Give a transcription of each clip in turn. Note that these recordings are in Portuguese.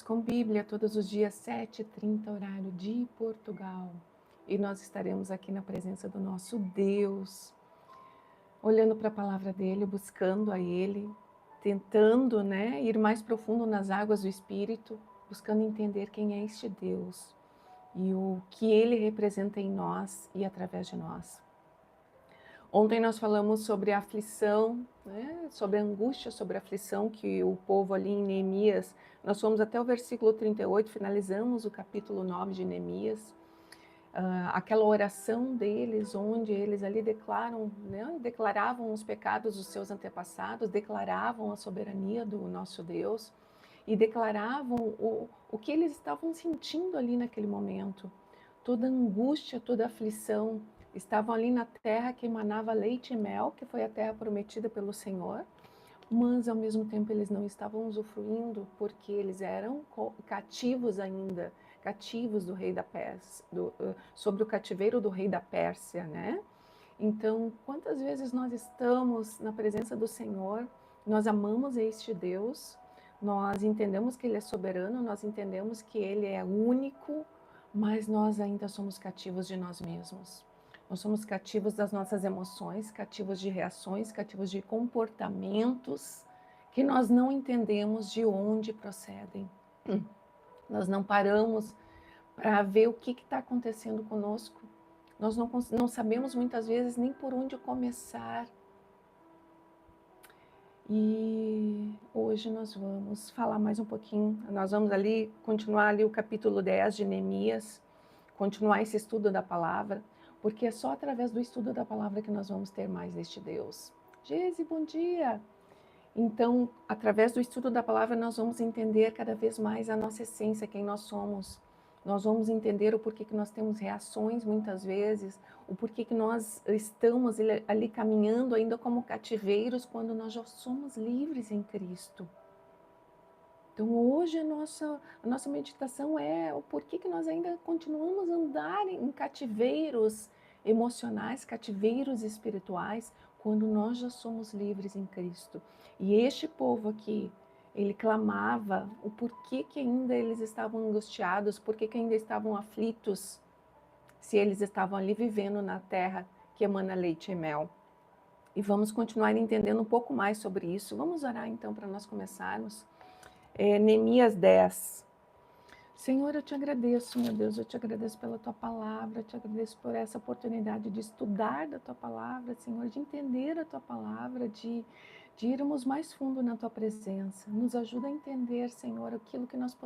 com Bíblia todos os dias, 7h30, horário de Portugal. E nós estaremos aqui na presença do nosso Deus, olhando para a palavra dele, buscando a ele, tentando, ir mais profundo nas águas do Espírito, buscando entender quem é este Deus e o que ele representa em nós e através de nós. Ontem nós falamos sobre a aflição, sobre a angústia, sobre a aflição que o povo ali em Neemias, nós fomos até o versículo 38, finalizamos o capítulo 9 de Neemias, aquela oração deles, onde eles ali declaravam os pecados dos seus antepassados, declaravam a soberania do nosso Deus e declaravam o que eles estavam sentindo ali naquele momento, toda angústia, toda aflição. Estavam ali na terra que emanava leite e mel, que foi a terra prometida pelo Senhor, mas ao mesmo tempo eles não estavam usufruindo porque eles eram cativos ainda, cativos do rei da Pérsia, sobre o cativeiro do rei da Pérsia, né? Então, quantas vezes nós estamos na presença do Senhor, nós amamos este Deus, nós entendemos que Ele é soberano, nós entendemos que Ele é único, mas nós ainda somos cativos de nós mesmos. Nós somos cativos das nossas emoções, cativos de reações, cativos de comportamentos que nós não entendemos de onde procedem. Nós não paramos para ver o que está acontecendo conosco. Nós não sabemos muitas vezes nem por onde começar. E hoje nós vamos falar mais um pouquinho. Nós vamos continuar ali o capítulo 10 de Neemias, continuar esse estudo da palavra, porque é só através do estudo da palavra que nós vamos ter mais deste Deus. Geise, bom dia! Então, através do estudo da palavra, nós vamos entender cada vez mais a nossa essência, quem nós somos. Nós vamos entender o porquê que nós temos reações muitas vezes, o porquê que nós estamos ali caminhando ainda como cativeiros quando nós já somos livres em Cristo. Então hoje a nossa meditação é o porquê que nós ainda continuamos a andar em cativeiros emocionais, cativeiros espirituais, quando nós já somos livres em Cristo. E este povo aqui, ele clamava o porquê que ainda eles estavam angustiados, porquê que ainda estavam aflitos, se eles estavam ali vivendo na terra que emana leite e mel. E vamos continuar entendendo um pouco mais sobre isso. Vamos orar então para nós começarmos. Neemias 10. Senhor, eu te agradeço, meu Deus, eu te agradeço pela tua palavra, eu te agradeço por essa oportunidade de estudar da tua palavra, Senhor, de entender a tua palavra, de irmos mais fundo na tua presença. Nos ajuda a entender, Senhor, aquilo que nós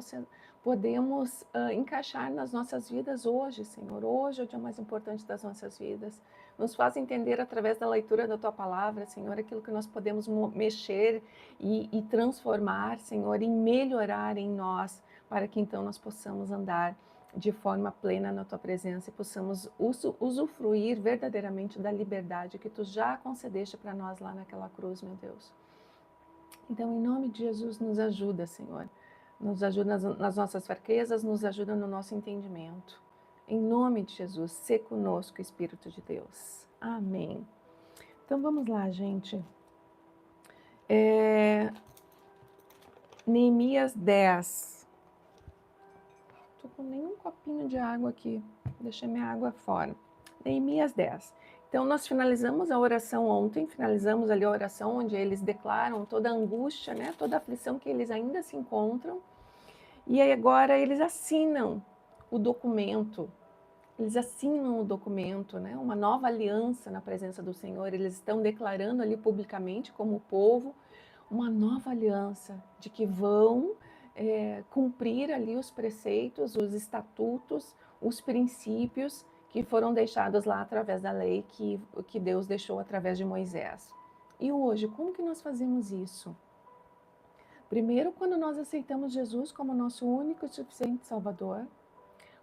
podemos encaixar nas nossas vidas hoje, Senhor. Hoje é o dia mais importante das nossas vidas. Nos faz entender através da leitura da tua palavra, Senhor, aquilo que nós podemos mexer e transformar, Senhor, e melhorar em nós, para que então nós possamos andar de forma plena na tua presença e possamos usufruir verdadeiramente da liberdade que tu já concedeste para nós lá naquela cruz, meu Deus. Então, em nome de Jesus, nos ajuda, Senhor. Nos ajuda nas nossas fraquezas, nos ajuda no nosso entendimento. Em nome de Jesus, sê conosco, Espírito de Deus. Amém. Então, vamos lá, gente. Neemias 10. Tô com nenhum copinho de água aqui. Deixei minha água fora. Neemias 10. Então, nós finalizamos a oração ontem, finalizamos ali a oração onde eles declaram toda a angústia, toda a aflição que eles ainda se encontram. E aí agora eles assinam o documento. Eles assinam o documento, uma nova aliança na presença do Senhor. Eles estão declarando ali publicamente como povo uma nova aliança de que vão cumprir ali os preceitos, os estatutos, os princípios que foram deixados lá através da lei que Deus deixou através de Moisés. E hoje, como que nós fazemos isso? Primeiro, quando nós aceitamos Jesus como nosso único e suficiente Salvador,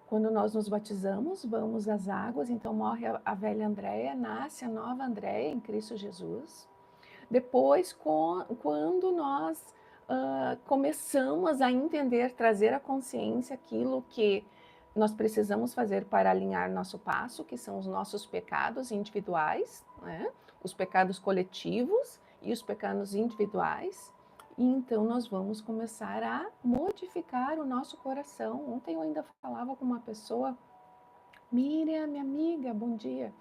quando nós nos batizamos, vamos às águas, então morre a velha Andréia, nasce a nova Andréia em Cristo Jesus. Depois, quando nós começamos a entender, trazer à consciência aquilo que nós precisamos fazer para alinhar nosso passo, que são os nossos pecados individuais, os pecados coletivos e os pecados individuais. E então nós vamos começar a modificar o nosso coração. Ontem eu ainda falava com uma pessoa, Miriam, minha amiga, bom dia.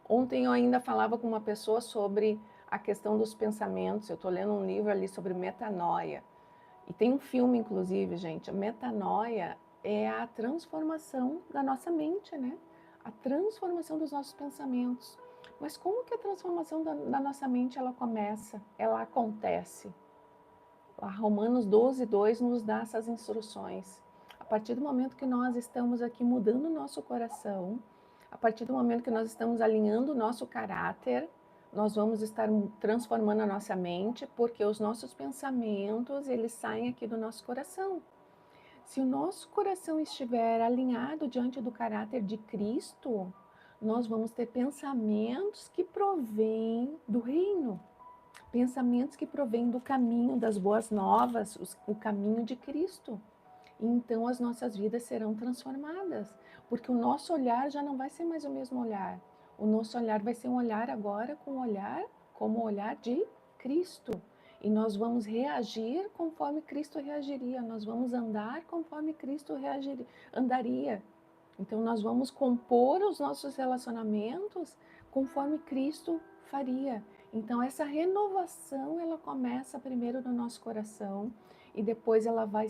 Ontem eu ainda falava com uma pessoa sobre a questão dos pensamentos. Eu estou lendo um livro ali sobre metanoia. E tem um filme, inclusive, gente. A metanoia é a transformação da nossa mente, né? A transformação dos nossos pensamentos. Mas como que a transformação da nossa mente ela começa? Ela acontece. A Romanos 12:2 nos dá essas instruções. A partir do momento que nós estamos aqui mudando o nosso coração, a partir do momento que nós estamos alinhando o nosso caráter, nós vamos estar transformando a nossa mente, porque os nossos pensamentos, eles saem aqui do nosso coração. Se o nosso coração estiver alinhado diante do caráter de Cristo, nós vamos ter pensamentos que provêm do reino. Pensamentos que provêm do caminho das boas novas, o caminho de Cristo. E então as nossas vidas serão transformadas, porque o nosso olhar já não vai ser mais o mesmo olhar. O nosso olhar vai ser um olhar agora como o olhar de Cristo. E nós vamos reagir conforme Cristo reagiria, nós vamos andar conforme Cristo andaria. Então nós vamos compor os nossos relacionamentos conforme Cristo faria. Então essa renovação ela começa primeiro no nosso coração e depois ela vai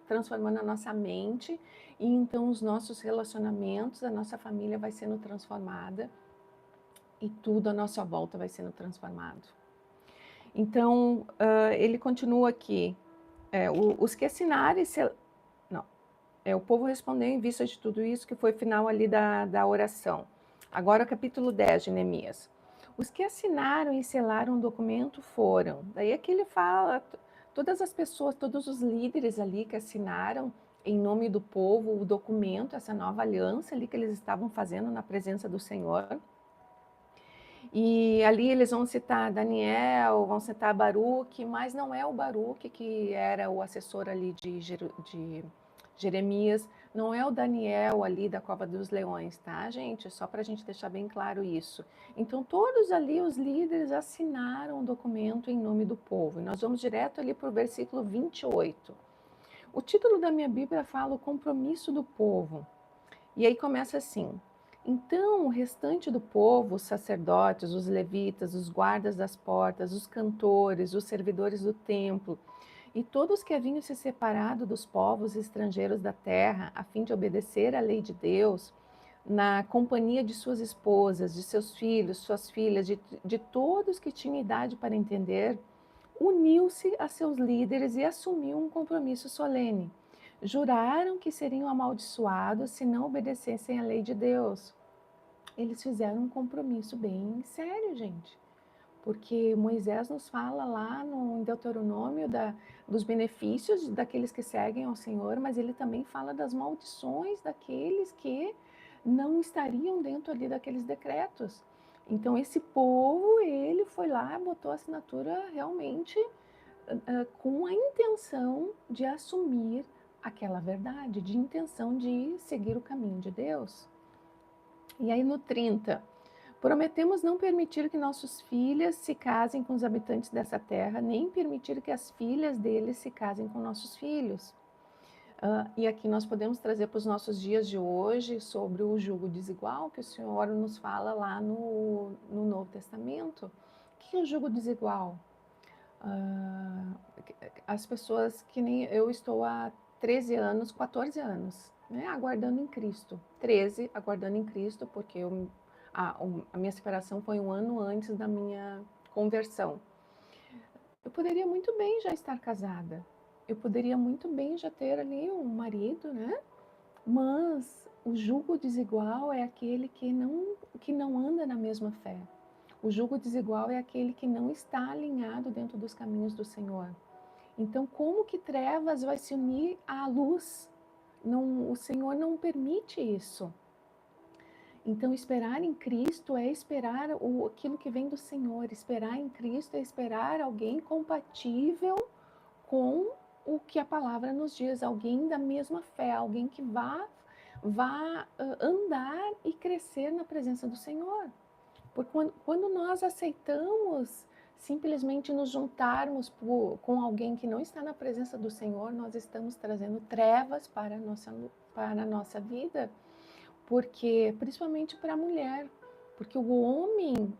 transformando a nossa mente e então os nossos relacionamentos, a nossa família vai sendo transformada e tudo à nossa volta vai sendo transformado. Então ele continua aqui, os que assinarem o povo respondeu em vista de tudo isso, que foi o final ali da oração. Agora, capítulo 10 de Neemias. Os que assinaram e selaram o documento foram. Daí aqui ele fala, todas as pessoas, todos os líderes ali que assinaram em nome do povo o documento, essa nova aliança ali que eles estavam fazendo na presença do Senhor. E ali eles vão citar Daniel, vão citar Baruque, mas não é o Baruque que era o assessor ali de Jeremias, não é o Daniel ali da Cova dos Leões, tá, gente? Só para a gente deixar bem claro isso. Então, todos ali, os líderes, assinaram o documento em nome do povo. E nós vamos direto ali para o versículo 28. O título da minha Bíblia fala o compromisso do povo. E aí começa assim: então o restante do povo, os sacerdotes, os levitas, os guardas das portas, os cantores, os servidores do templo, e todos que haviam se separado dos povos estrangeiros da terra, a fim de obedecer à lei de Deus, na companhia de suas esposas, de seus filhos, suas filhas, de todos que tinham idade para entender, uniu-se a seus líderes e assumiu um compromisso solene. Juraram que seriam amaldiçoados se não obedecessem à lei de Deus. Eles fizeram um compromisso bem sério, gente. Porque Moisés nos fala lá no Deuteronômio dos benefícios daqueles que seguem ao Senhor, mas ele também fala das maldições daqueles que não estariam dentro ali daqueles decretos. Então esse povo, ele foi lá, botou a assinatura realmente com a intenção de assumir aquela verdade, de intenção de seguir o caminho de Deus. E aí no 30, prometemos não permitir que nossos filhos se casem com os habitantes dessa terra, nem permitir que as filhas deles se casem com nossos filhos. E aqui nós podemos trazer para os nossos dias de hoje sobre o jugo desigual, que o Senhor nos fala lá no Novo Testamento. O que é o jugo desigual? As pessoas que nem eu estou há 13 anos, 14 anos, né, aguardando em Cristo. 13 aguardando em Cristo, porque a minha separação foi um ano antes da minha conversão. Eu poderia muito bem já estar casada. Eu poderia muito bem já ter ali um marido, né? Mas o jugo desigual é aquele que não anda na mesma fé. O jugo desigual é aquele que não está alinhado dentro dos caminhos do Senhor. Então, como que trevas vai se unir à luz? Não, o Senhor não permite isso. Então, esperar em Cristo é esperar aquilo que vem do Senhor. Esperar em Cristo é esperar alguém compatível com o que a palavra nos diz, alguém da mesma fé, alguém que vá andar e crescer na presença do Senhor. Porque quando nós aceitamos simplesmente nos juntarmos com alguém que não está na presença do Senhor, nós estamos trazendo trevas para a nossa vida, porque principalmente para a mulher, porque o homem,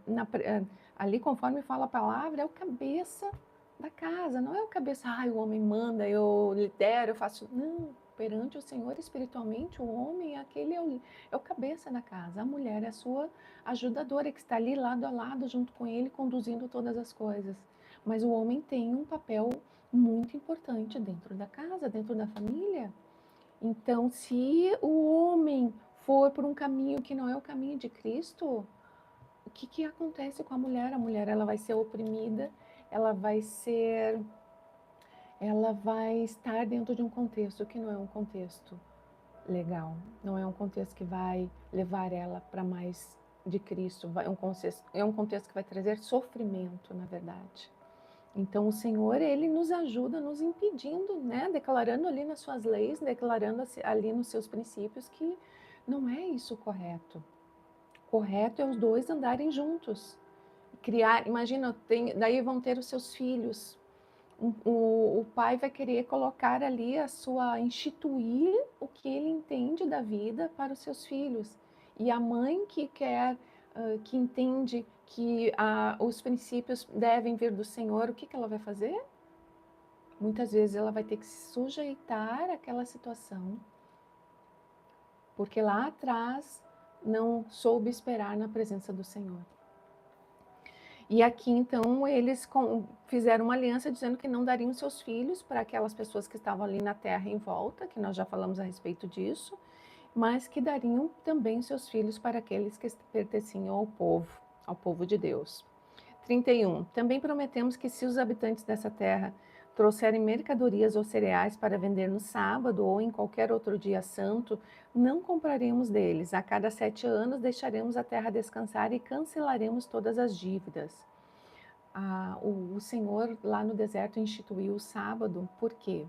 ali conforme fala a palavra, é o cabeça da casa, não é o cabeça, o homem manda, eu lidero, eu faço. Não, perante o Senhor espiritualmente, o homem é o cabeça da casa, a mulher é a sua ajudadora, que está ali lado a lado junto com ele, conduzindo todas as coisas. Mas o homem tem um papel muito importante dentro da casa, dentro da família. Então, se o homem for por um caminho que não é o caminho de Cristo, o que acontece com a mulher? A mulher, ela vai ser oprimida, ela vai estar dentro de um contexto que não é um contexto legal, não é um contexto que vai levar ela para mais de Cristo, é um contexto que vai trazer sofrimento, na verdade. Então o Senhor, ele nos ajuda, nos impedindo, né? Declarando ali nas suas leis, declarando ali nos seus princípios que não é isso correto. Correto é os dois andarem juntos. Imagina, daí vão ter os seus filhos. O pai vai querer colocar ali instituir o que ele entende da vida para os seus filhos. E a mãe que entende que os princípios devem vir do Senhor, o que ela vai fazer? Muitas vezes ela vai ter que se sujeitar àquela situação, porque lá atrás não soube esperar na presença do Senhor. E aqui, então, eles fizeram uma aliança dizendo que não dariam seus filhos para aquelas pessoas que estavam ali na terra em volta, que nós já falamos a respeito disso, mas que dariam também seus filhos para aqueles que pertenciam ao povo de Deus. 31. Também prometemos que se os habitantes dessa terra trouxerem mercadorias ou cereais para vender no sábado ou em qualquer outro dia santo, não compraremos deles. A cada 7 anos deixaremos a terra descansar e cancelaremos todas as dívidas. O Senhor lá no deserto instituiu o sábado, por quê?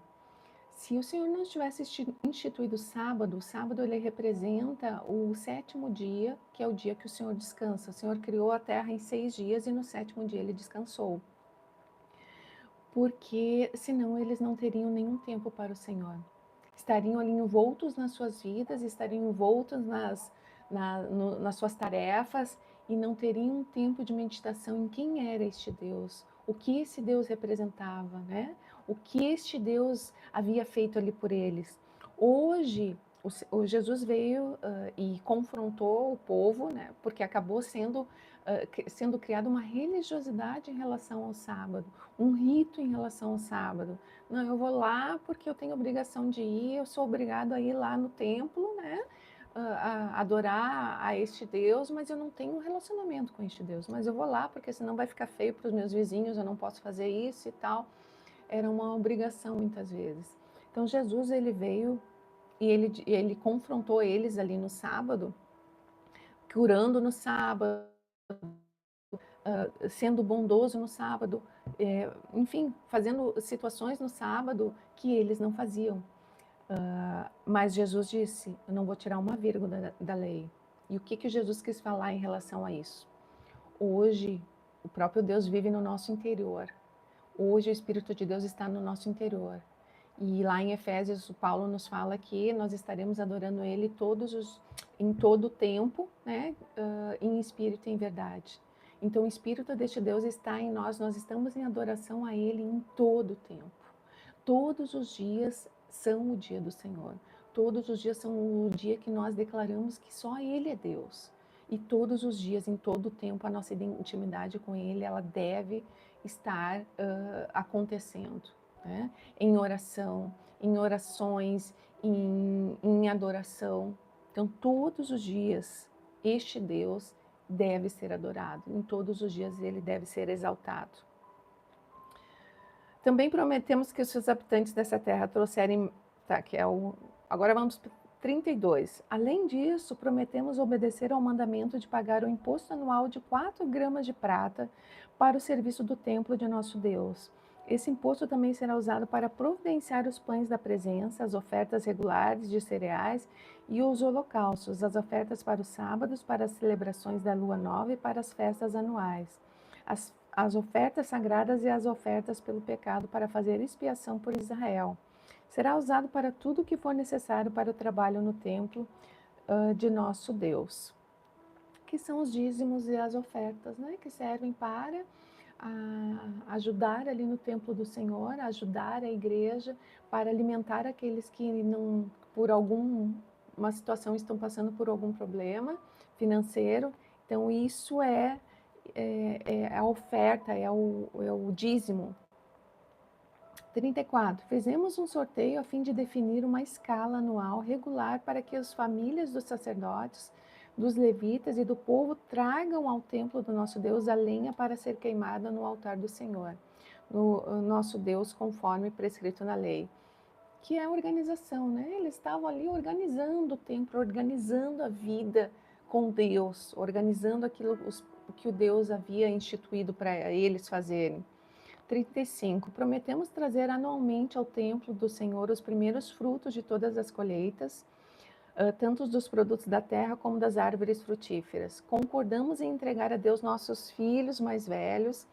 Se o Senhor não tivesse instituído o sábado ele representa o 7º dia, que é o dia que o Senhor descansa. O Senhor criou a terra em 6 dias e no 7º dia ele descansou. Porque senão eles não teriam nenhum tempo para o Senhor. Estariam ali envoltos nas suas vidas, estariam envoltos nas suas tarefas e não teriam um tempo de meditação em quem era este Deus, o que esse Deus representava, né? O que este Deus havia feito ali por eles. Hoje, o Jesus veio e confrontou o povo, né? Porque acabou sendo criada uma religiosidade em relação ao sábado, um rito em relação ao sábado. Não, eu vou lá porque eu tenho obrigação de ir, eu sou obrigado a ir lá no templo, né? A adorar a este Deus, mas eu não tenho um relacionamento com este Deus. Mas eu vou lá porque senão vai ficar feio para os meus vizinhos, eu não posso fazer isso e tal. Era uma obrigação muitas vezes. Então Jesus, ele veio e ele confrontou eles ali no sábado, curando no sábado, sendo bondoso no sábado, enfim, fazendo situações no sábado que eles não faziam. Mas Jesus disse, eu não vou tirar uma vírgula da lei. E o que Jesus quis falar em relação a isso? Hoje, o próprio Deus vive no nosso interior. Hoje, o Espírito de Deus está no nosso interior. E lá em Efésios, o Paulo nos fala que nós estaremos adorando Ele em todo o tempo, né? Em espírito e em verdade. Então, o Espírito deste Deus está em nós estamos em adoração a Ele em todo o tempo. Todos os dias são o dia do Senhor. Todos os dias são o dia que nós declaramos que só Ele é Deus. E todos os dias, em todo o tempo, a nossa intimidade com Ele, ela deve estar acontecendo, né? Em oração, em orações, em adoração. Então, todos os dias, este Deus deve ser adorado. Em todos os dias, Ele deve ser exaltado. Também prometemos que os seus habitantes dessa terra trouxerem... Agora vamos para 32. Além disso, prometemos obedecer ao mandamento de pagar o imposto anual de 4 gramas de prata para o serviço do templo de nosso Deus. Esse imposto também será usado para providenciar os pães da presença, as ofertas regulares de cereais e os holocaustos, as ofertas para os sábados, para as celebrações da lua nova e para as festas anuais. as ofertas sagradas e as ofertas pelo pecado para fazer expiação por Israel. Será usado para tudo o que for necessário para o trabalho no templo de nosso Deus, que são os dízimos e as ofertas, né, que servem para ajudar ali no templo do Senhor, ajudar a igreja, para alimentar aqueles que não, por alguma situação, estão passando por algum problema financeiro. Então, isso é a oferta, é o dízimo. 34. Fizemos um sorteio a fim de definir uma escala anual regular para que as famílias dos sacerdotes, dos levitas e do povo tragam ao templo do nosso Deus a lenha para ser queimada no altar do Senhor, no nosso Deus, conforme prescrito na lei. Que é a organização, né? Eles estavam ali organizando o templo, organizando a vida com Deus, organizando aquilo que o Deus havia instituído para eles fazerem. 35. Prometemos trazer anualmente ao templo do Senhor os primeiros frutos de todas as colheitas, tanto dos produtos da terra como das árvores frutíferas. Concordamos em entregar a Deus nossos filhos mais velhos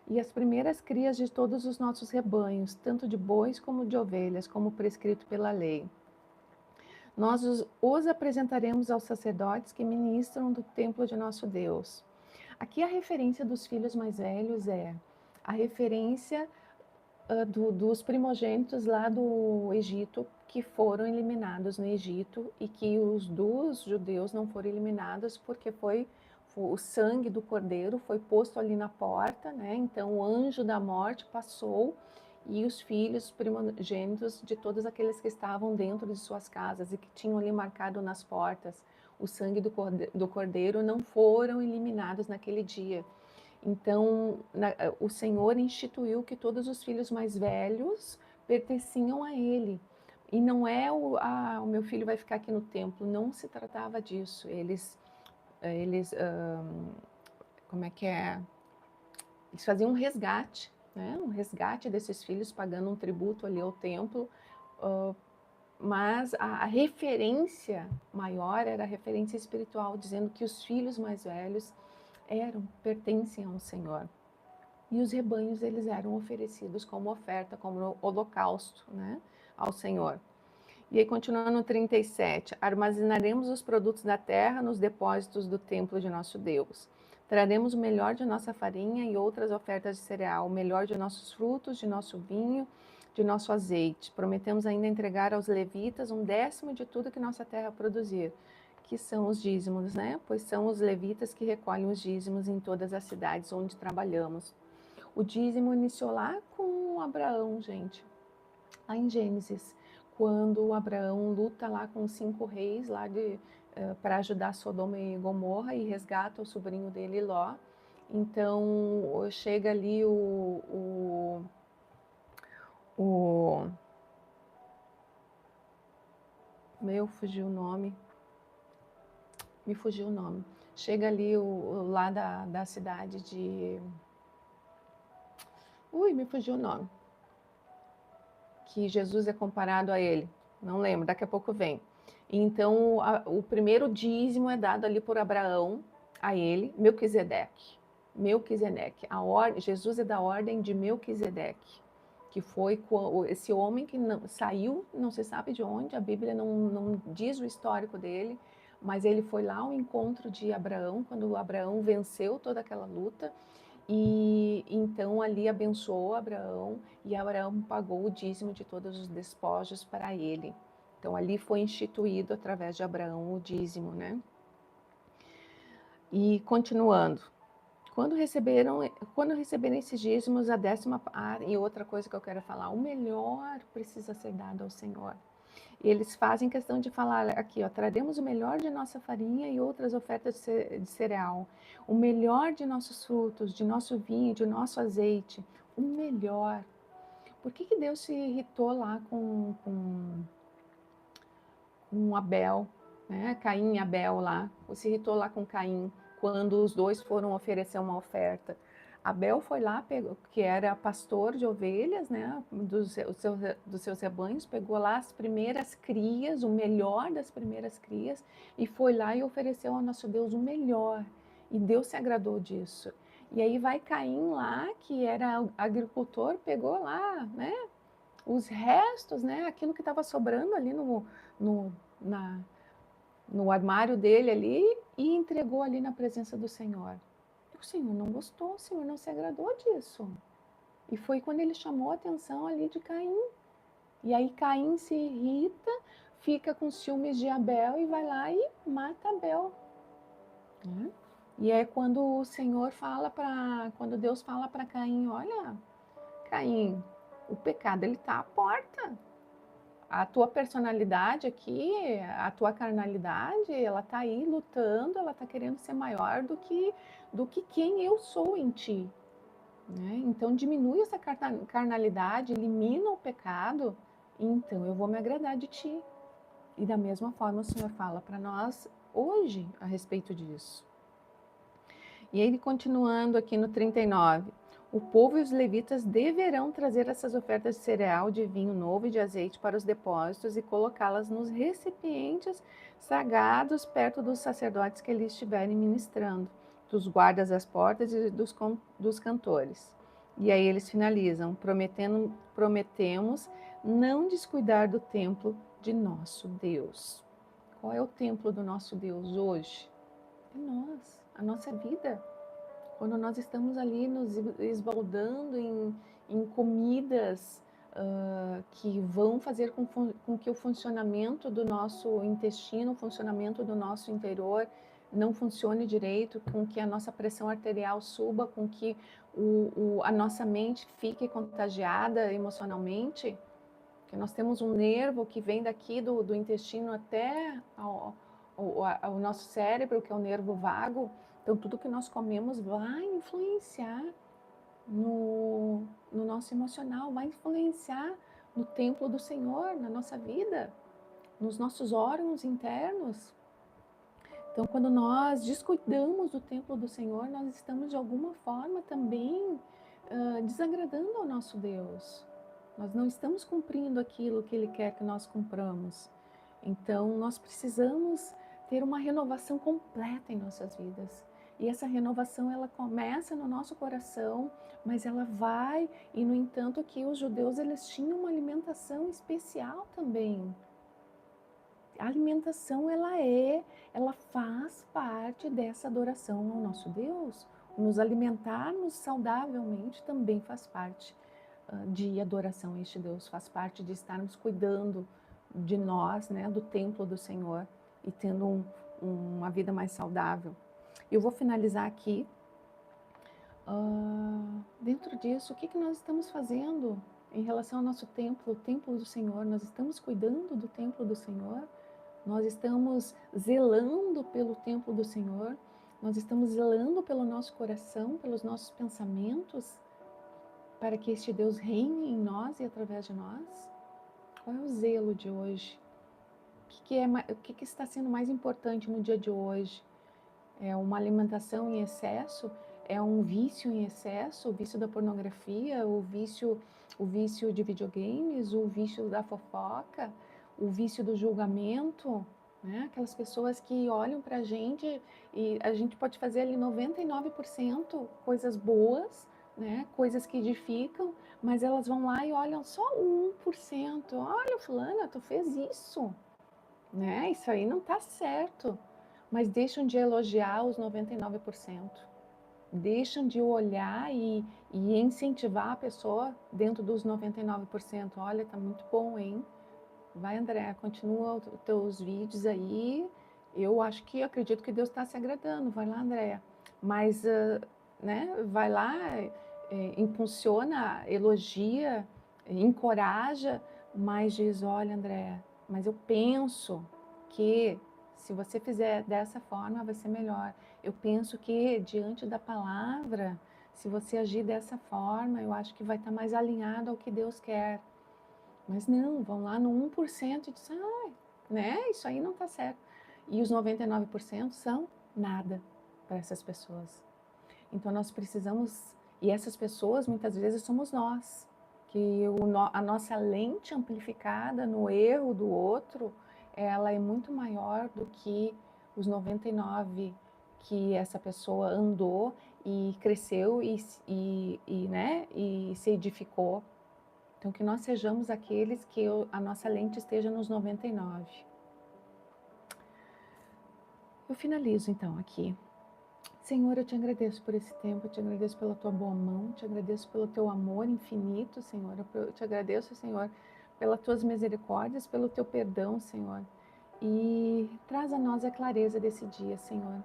e as primeiras crias de todos os nossos rebanhos, tanto de bois como de ovelhas, como prescrito pela lei. Nós os apresentaremos aos sacerdotes que ministram do templo de nosso Deus. Aqui a referência dos filhos mais velhos é a referência dos primogênitos lá do Egito, que foram eliminados no Egito, e que os dos judeus não foram eliminados porque o sangue do cordeiro foi posto ali na porta, né? Então o anjo da morte passou e os filhos primogênitos de todos aqueles que estavam dentro de suas casas e que tinham ali marcado nas portas o sangue do cordeiro não foram eliminados naquele dia. Então, o Senhor instituiu que todos os filhos mais velhos pertenciam a Ele. E não é o meu filho vai ficar aqui no templo, não se tratava disso. Eles como é que é? Eles faziam um resgate, né? Um resgate desses filhos, pagando um tributo ali ao templo. Mas a referência maior era a referência espiritual, dizendo que os filhos mais velhos pertencem ao Senhor. E os rebanhos, eles eram oferecidos como oferta, como holocausto, né, ao Senhor. E aí, continuando no 37, armazenaremos os produtos da terra nos depósitos do templo de nosso Deus. Traremos o melhor de nossa farinha e outras ofertas de cereal, o melhor de nossos frutos, de nosso vinho, de nosso azeite. Prometemos ainda entregar aos levitas 1/10 de tudo que nossa terra produzir, que são os dízimos, né? Pois são os levitas que recolhem os dízimos em todas as cidades onde trabalhamos. O dízimo iniciou lá com Abraão, gente, lá em Gênesis, quando Abraão luta lá com os 5 reis lá para ajudar Sodoma e Gomorra e resgata o sobrinho dele, Ló. Então chega ali fugiu o nome. Me fugiu o nome. Chega ali lá da cidade de... me fugiu o nome. Que Jesus é comparado a ele. Não lembro, daqui a pouco vem. Então, o primeiro dízimo é dado ali por Abraão a ele, Melquisedeque. Jesus é da ordem de Melquisedeque, que foi esse homem que saiu, não se sabe de onde, a Bíblia não diz o histórico dele, mas ele foi lá ao encontro de Abraão, quando Abraão venceu toda aquela luta, e então ali abençoou Abraão, e Abraão pagou o dízimo de todos os despojos para ele. Então ali foi instituído através de Abraão o dízimo, né? E continuando, quando receberem esses dízimos, a 10ª parte, e outra coisa que eu quero falar, o melhor precisa ser dado ao Senhor. E eles fazem questão de falar aqui, ó, traremos o melhor de nossa farinha e outras ofertas de cereal, o melhor de nossos frutos, de nosso vinho, de nosso azeite, o melhor. Por que Deus se irritou lá com Abel, né? Caim e Abel lá, se irritou lá com Caim, quando os dois foram oferecer uma oferta? Abel foi lá, que era pastor de ovelhas, né, dos seus rebanhos, pegou lá as primeiras crias, o melhor das primeiras crias, e foi lá e ofereceu ao nosso Deus o melhor. E Deus se agradou disso. E aí vai Caim lá, que era agricultor, pegou lá, né, os restos, né, aquilo que estava sobrando ali no, na, no armário dele ali e entregou ali na presença do Senhor. O Senhor não gostou, o Senhor não se agradou disso. E foi quando ele chamou a atenção ali de Caim. E aí Caim se irrita, fica com ciúmes de Abel e vai lá e mata Abel. Né? E é quando o Senhor fala quando Deus fala para Caim, olha, Caim, o pecado ele está à porta. A tua personalidade aqui, a tua carnalidade, ela está aí lutando, ela está querendo ser maior do que quem eu sou em ti. Né? Então diminui essa carnalidade, elimina o pecado, e então eu vou me agradar de ti. E da mesma forma o Senhor fala para nós hoje a respeito disso. E ele continuando aqui no 39, o povo e os levitas deverão trazer essas ofertas de cereal, de vinho novo e de azeite para os depósitos e colocá-las nos recipientes sagrados perto dos sacerdotes que ali estiverem ministrando, dos guardas das portas e dos cantores. E aí eles finalizam, prometemos não descuidar do templo de nosso Deus. Qual é o templo do nosso Deus hoje? É nós, a nossa vida. Quando nós estamos ali nos esbaldando em comidas que vão fazer com que o funcionamento do nosso intestino, o funcionamento do nosso interior não funcione direito, com que a nossa pressão arterial suba, com que a nossa mente fique contagiada emocionalmente, que nós temos um nervo que vem daqui do intestino até ao nosso cérebro, que é o nervo vago. Então, tudo que nós comemos vai influenciar no nosso emocional, vai influenciar no templo do Senhor, na nossa vida, nos nossos órgãos internos. Então, quando nós descuidamos do templo do Senhor, nós estamos de alguma forma também desagradando ao nosso Deus. Nós não estamos cumprindo aquilo que Ele quer que nós cumpramos. Então, nós precisamos ter uma renovação completa em nossas vidas. E essa renovação, ela começa no nosso coração, mas ela vai, e no entanto que os judeus, eles tinham uma alimentação especial também. A alimentação, ela faz parte dessa adoração ao nosso Deus. Nos alimentarmos saudavelmente também faz parte de adoração a este Deus, faz parte de estarmos cuidando de nós, né, do templo do Senhor e tendo uma vida mais saudável. Eu vou finalizar aqui. Dentro disso, o que nós estamos fazendo em relação ao nosso templo, o templo do Senhor? Nós estamos cuidando do templo do Senhor? Nós estamos zelando pelo templo do Senhor? Nós estamos zelando pelo nosso coração, pelos nossos pensamentos, para que este Deus reine em nós e através de nós? Qual é o zelo de hoje? O que está sendo mais importante no dia de hoje? É uma alimentação em excesso? É um vício em excesso? O vício da pornografia? O vício de videogames? O vício da fofoca? O vício do julgamento? Né? Aquelas pessoas que olham para a gente e a gente pode fazer ali 99% coisas boas, né? Coisas que edificam, mas elas vão lá e olham só 1%. Olha, fulana, tu fez isso, né? Isso aí não tá certo. Mas deixam de elogiar os 99%. Deixam de olhar e incentivar a pessoa dentro dos 99%. Olha, tá muito bom, hein? Vai, André, continua os teus vídeos aí. Eu acredito que Deus está se agradando. Vai lá, André. Mas, né, vai lá, impulsiona, elogia, encoraja, mas diz, olha, André, mas eu penso que se você fizer dessa forma vai ser melhor. Eu penso que diante da palavra, se você agir dessa forma, eu acho que vai estar mais alinhado ao que Deus quer. Mas não, vão lá no 1% e dizem, né, isso aí não está certo. E os 99% são nada para essas pessoas. Então nós precisamos, e essas pessoas muitas vezes somos nós, que a nossa lente amplificada no erro do outro, ela é muito maior do que os 99 que essa pessoa andou e cresceu né, e se edificou. Então, que nós sejamos aqueles que a nossa lente esteja nos 99. Eu finalizo então aqui. Senhor, eu te agradeço por esse tempo, eu te agradeço pela tua boa mão, te agradeço pelo teu amor infinito, Senhor. Eu te agradeço, Senhor, pelas tuas misericórdias, pelo teu perdão, Senhor. E traz a nós a clareza desse dia, Senhor.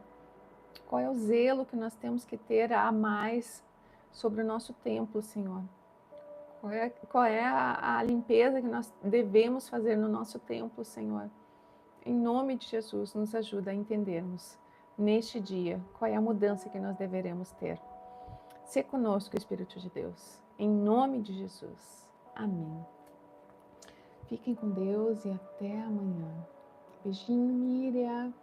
Qual é o zelo que nós temos que ter a mais sobre o nosso templo, Senhor? Qual é a limpeza que nós devemos fazer no nosso templo, Senhor? Em nome de Jesus, nos ajuda a entendermos neste dia qual é a mudança que nós deveremos ter. Se conosco, Espírito de Deus. Em nome de Jesus. Amém. Fiquem com Deus e até amanhã. Beijinho, Miriam.